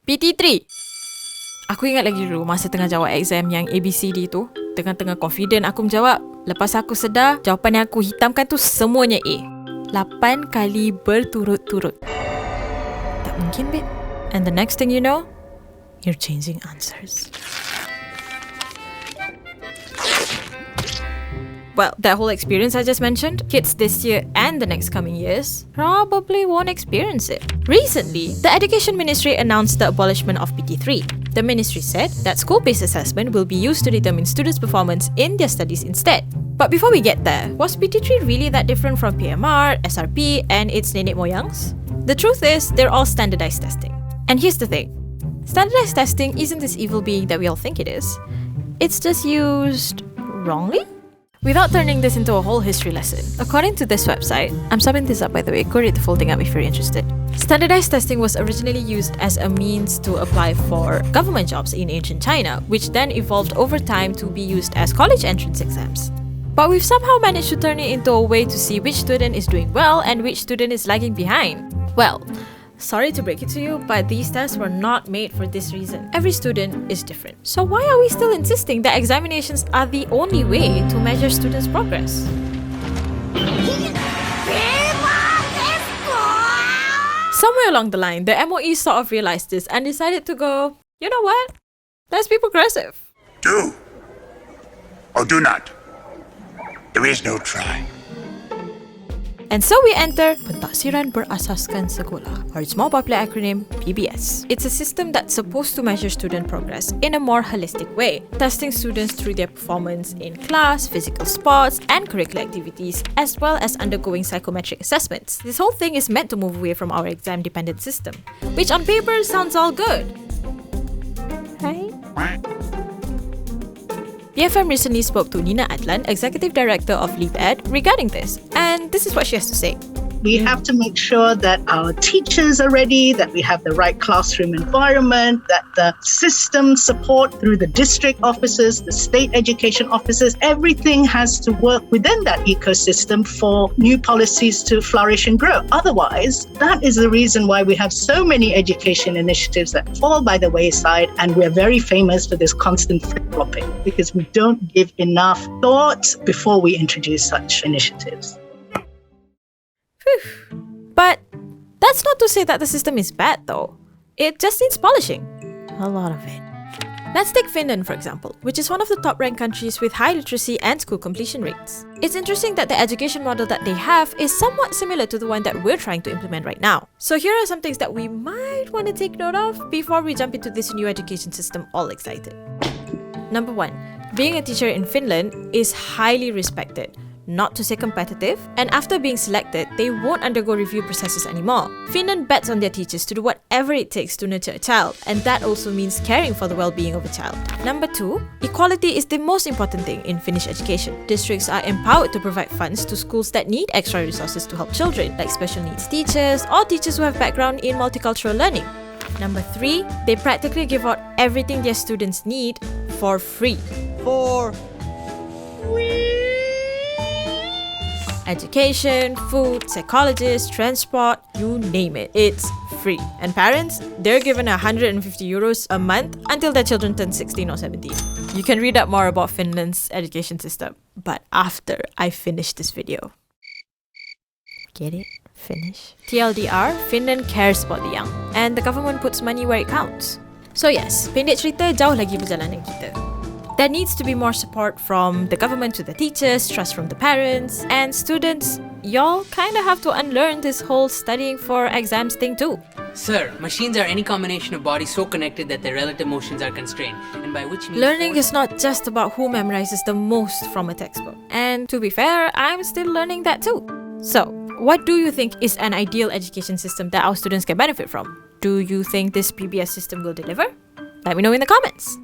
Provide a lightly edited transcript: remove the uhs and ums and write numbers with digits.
PT3. Aku ingat lagi dulu masa tengah jawab exam yang ABCD tu, tengah-tengah confident aku menjawab. Lepas aku sedar, jawapan yang aku hitamkan tu semuanya A. 8 kali berturut-turut. Tak mungkin, babe. And the next thing you know, you're changing answers. Well, that whole experience I just mentioned, kids this year and the next coming years probably won't experience it. Recently, the Education Ministry announced the abolishment of PT3. The ministry said that school-based assessment will be used to determine students' performance in their studies instead. But before we get there, was PT3 really that different from PMR, SRP, and its nenek moyangs? The truth is, they're all standardized testing. And here's the thing. Standardized testing isn't this evil being that we all think it is. It's just used wrongly? Without turning this into a whole history lesson, according to this website, I'm subbing this up by the way, go read the full thing up if you're interested. Standardized testing was originally used as a means to apply for government jobs in ancient China, which then evolved over time to be used as college entrance exams. But we've somehow managed to turn it into a way to see which student is doing well and which student is lagging behind. Well, sorry to break it to you, but these tests were not made for this reason. Every student is different. So why are we still insisting that examinations are the only way to measure students' progress? Somewhere along the line, the MOE sort of realized this and decided to go, you know what? Let's be progressive. Do or do not. There is no try. And so we enter Pentaksiran Berasaskan Sekolah, or its more popular acronym, PBS. It's a system that's supposed to measure student progress in a more holistic way, testing students through their performance in class, physical sports, and curricular activities, as well as undergoing psychometric assessments. This whole thing is meant to move away from our exam-dependent system, which on paper sounds all good. Right? BFM recently spoke to Nina Adlan, Executive Director of LeapEd, regarding this, and this is what she has to say. We have to make sure that our teachers are ready, that we have the right classroom environment, that the system support through the district offices, the state education offices, everything has to work within that ecosystem for new policies to flourish and grow. Otherwise, that is the reason why we have so many education initiatives that fall by the wayside, and we're very famous for this constant flip-flopping because we don't give enough thought before we introduce such initiatives. But that's not to say that the system is bad though. It just needs polishing. A lot of it. Let's take Finland for example, which is one of the top-ranked countries with high literacy and school completion rates. It's interesting that the education model that they have is somewhat similar to the one that we're trying to implement right now. So here are some things that we might want to take note of before we jump into this new education system all excited. Number 1. Being a teacher in Finland is highly respected. Not to say competitive, and after being selected, they won't undergo review processes anymore. Finland bets on their teachers to do whatever it takes to nurture a child, and that also means caring for the well-being of a child. Number 2, equality is the most important thing in Finnish education. Districts are empowered to provide funds to schools that need extra resources to help children, like special needs teachers or teachers who have background in multicultural learning. Number 3, they practically give out everything their students need for free. For free! Education, food, psychologists, transport, you name it. It's free. And parents, they're given 150 euros a month until their children turn 16 or 17. You can read up more about Finland's education system, but after I finish this video. Get it? Finish. TLDR, Finland cares about the young, and the government puts money where it counts. So yes, pendek cerita, jauh lagi perjalanan kita. There needs to be more support from the government to the teachers, trust from the parents, and students. Y'all kinda have to unlearn this whole studying for exams thing too. Sir, machines are any combination of bodies so connected that their relative motions are constrained, and by which means... Learning is not just about who memorizes the most from a textbook. And to be fair, I'm still learning that too. So, what do you think is an ideal education system that our students can benefit from? Do you think this PBS system will deliver? Let me know in the comments.